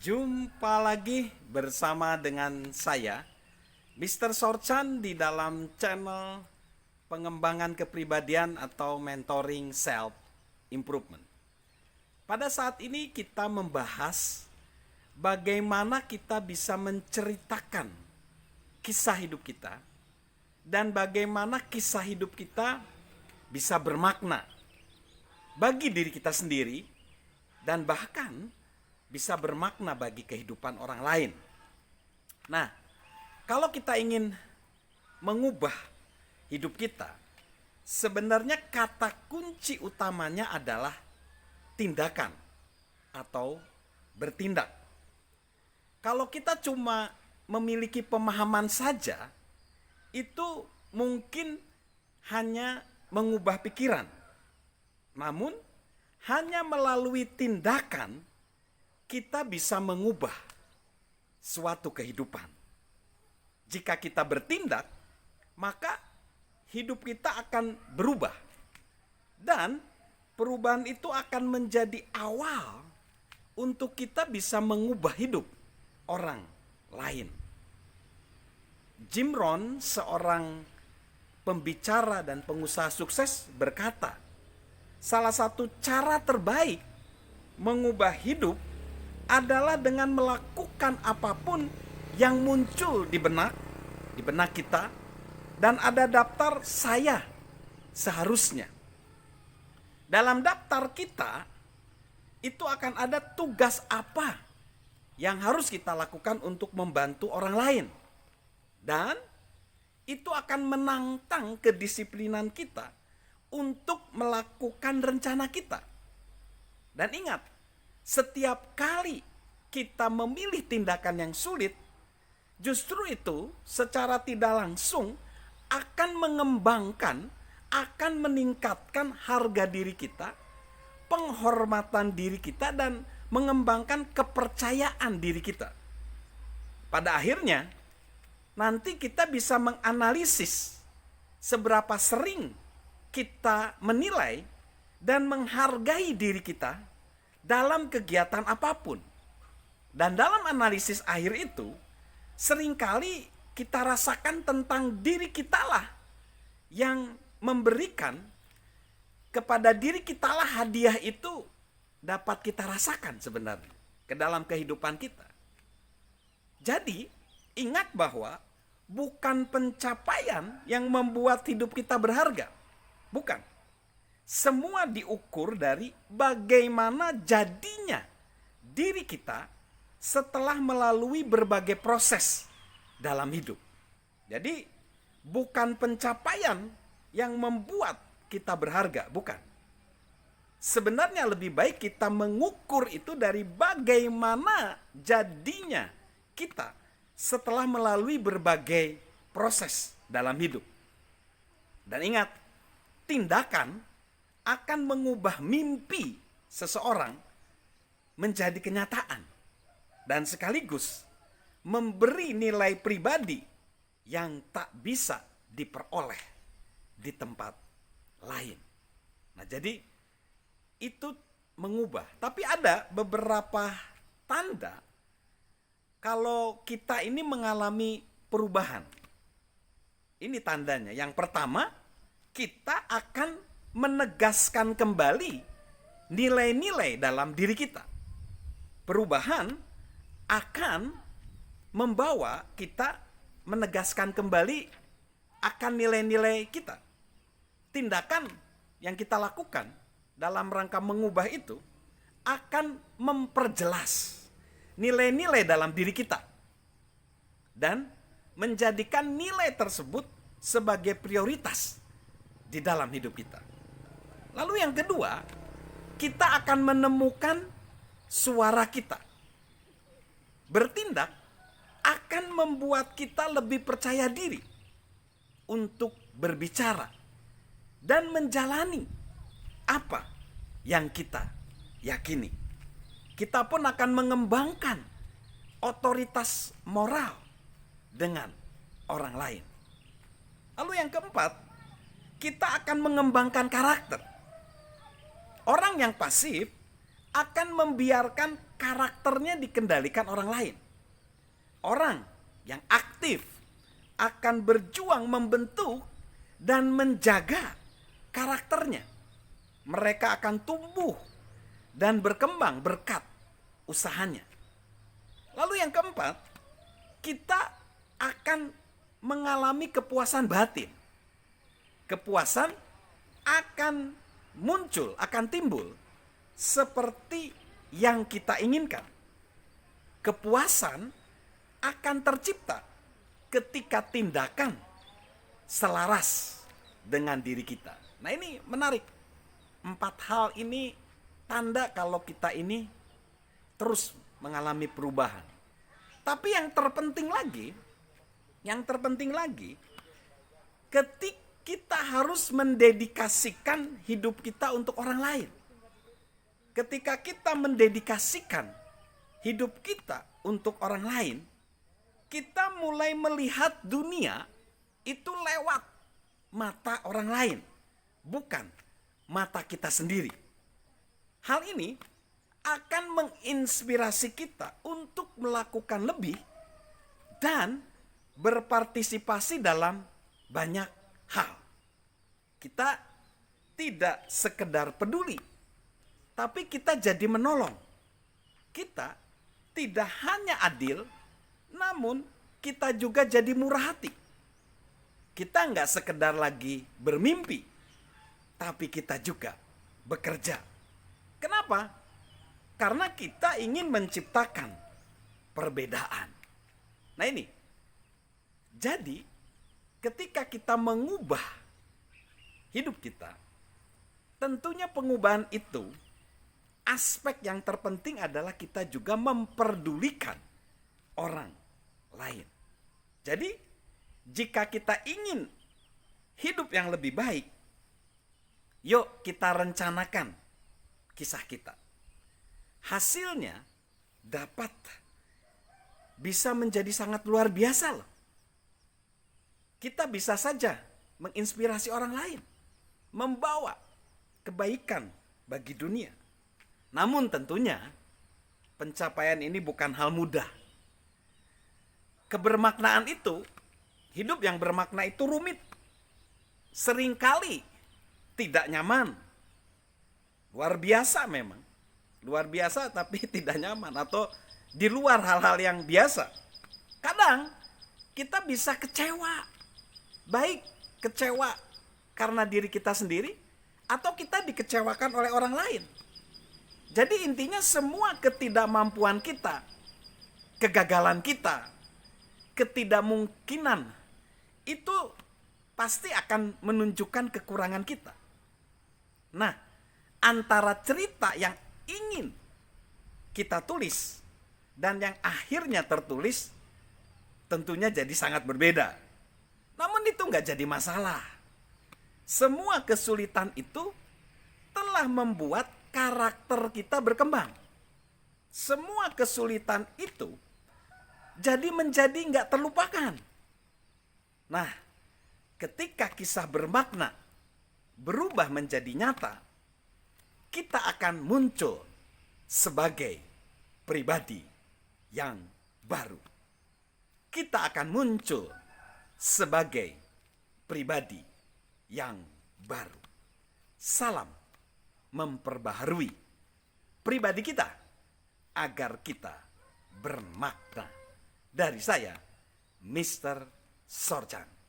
Jumpa lagi bersama dengan saya, Mr. Sorchan, di dalam channel pengembangan kepribadian atau mentoring self improvement. Pada saat ini kita membahas bagaimana kita bisa menceritakan kisah hidup kita dan bagaimana kisah hidup kita bisa bermakna bagi diri kita sendiri dan bahkan bisa bermakna bagi kehidupan orang lain. Nah, kalau kita ingin mengubah hidup kita, sebenarnya kata kunci utamanya adalah tindakan atau bertindak. Kalau kita cuma memiliki pemahaman saja, itu mungkin hanya mengubah pikiran. Namun, hanya melalui tindakan kita bisa mengubah suatu kehidupan. Jika kita bertindak, maka hidup kita akan berubah. Dan perubahan itu akan menjadi awal untuk kita bisa mengubah hidup orang lain. Jim Rohn, seorang pembicara dan pengusaha sukses, berkata, salah satu cara terbaik mengubah hidup adalah dengan melakukan apapun yang muncul di benak kita, dan ada daftar saya seharusnya. Dalam daftar kita itu akan ada tugas apa yang harus kita lakukan untuk membantu orang lain, dan itu akan menantang kedisiplinan kita untuk melakukan rencana kita. Dan ingat, setiap kali kita memilih tindakan yang sulit, justru itu secara tidak langsung akan mengembangkan, akan meningkatkan harga diri kita, penghormatan diri kita, dan mengembangkan kepercayaan diri kita. Pada akhirnya, nanti kita bisa menganalisis seberapa sering kita menilai dan menghargai diri kita dalam kegiatan apapun. Dan dalam analisis akhir itu, seringkali kita rasakan tentang diri kita lah yang memberikan kepada diri kita lah hadiah itu dapat kita rasakan sebenarnya ke dalam kehidupan kita. Jadi, ingat bahwa bukan pencapaian yang membuat hidup kita berharga. Bukan. Semua diukur dari bagaimana jadinya diri kita setelah melalui berbagai proses dalam hidup. Jadi bukan pencapaian yang membuat kita berharga, bukan. Sebenarnya lebih baik kita mengukur itu dari bagaimana jadinya kita setelah melalui berbagai proses dalam hidup. Dan ingat, tindakan akan mengubah mimpi seseorang menjadi kenyataan dan sekaligus memberi nilai pribadi yang tak bisa diperoleh di tempat lain. Nah, jadi itu mengubah. Tapi ada beberapa tanda kalau kita ini mengalami perubahan. Ini tandanya. Yang pertama, kita akan menegaskan kembali nilai-nilai dalam diri kita. Perubahan akan membawa kita menegaskan kembali akan nilai-nilai kita. Tindakan yang kita lakukan dalam rangka mengubah itu akan memperjelas nilai-nilai dalam diri kita dan menjadikan nilai tersebut sebagai prioritas di dalam hidup kita. Lalu yang kedua, kita akan menemukan suara kita. Bertindak akan membuat kita lebih percaya diri untuk berbicara dan menjalani apa yang kita yakini. Kita pun akan mengembangkan otoritas moral dengan orang lain. Lalu yang keempat, kita akan mengembangkan karakter. Orang yang pasif akan membiarkan karakternya dikendalikan orang lain. Orang yang aktif akan berjuang membentuk dan menjaga karakternya. Mereka akan tumbuh dan berkembang berkat usahanya. Lalu yang keempat, kita akan mengalami kepuasan batin. Kepuasan akan muncul, akan timbul seperti yang kita inginkan. Kepuasan akan tercipta ketika tindakan selaras dengan diri kita. Nah, ini menarik. 4 hal ini tanda kalau kita ini terus mengalami perubahan. Tapi yang terpenting lagi, ketika kita harus mendedikasikan hidup kita untuk orang lain. Ketika kita mendedikasikan hidup kita untuk orang lain, kita mulai melihat dunia itu lewat mata orang lain, bukan mata kita sendiri. Hal ini akan menginspirasi kita untuk melakukan lebih dan berpartisipasi dalam banyak hal. Kita tidak sekedar peduli, tapi kita jadi menolong. Kita tidak hanya adil, namun kita juga jadi murah hati. Kita nggak sekedar lagi bermimpi, tapi kita juga bekerja. Kenapa? Karena kita ingin menciptakan perbedaan. Nah ini, jadi ketika kita mengubah hidup kita, tentunya pengubahan itu, aspek yang terpenting adalah kita juga memperdulikan orang lain. Jadi, jika kita ingin hidup yang lebih baik, yuk kita rencanakan kisah kita. Hasilnya dapat bisa menjadi sangat luar biasa loh. Kita bisa saja menginspirasi orang lain, membawa kebaikan bagi dunia. Namun tentunya pencapaian ini bukan hal mudah. Kebermaknaan itu, hidup yang bermakna itu rumit. Seringkali tidak nyaman. Luar biasa memang. Luar biasa tapi tidak nyaman atau di luar hal-hal yang biasa. Kadang kita bisa kecewa. Baik kecewa karena diri kita sendiri atau kita dikecewakan oleh orang lain. Jadi intinya semua ketidakmampuan kita, kegagalan kita, ketidakmungkinan itu pasti akan menunjukkan kekurangan kita. Nah, antara cerita yang ingin kita tulis dan yang akhirnya tertulis tentunya jadi sangat berbeda. Namun itu nggak jadi masalah. Semua kesulitan itu telah membuat karakter kita berkembang. Semua kesulitan itu menjadi nggak terlupakan. Nah, ketika kisah bermakna berubah menjadi nyata, kita akan muncul sebagai pribadi yang baru. Kita akan muncul sebagai pribadi yang baru. Salam memperbaharui pribadi kita agar kita bermakna. Dari saya, Mr. Sorjan.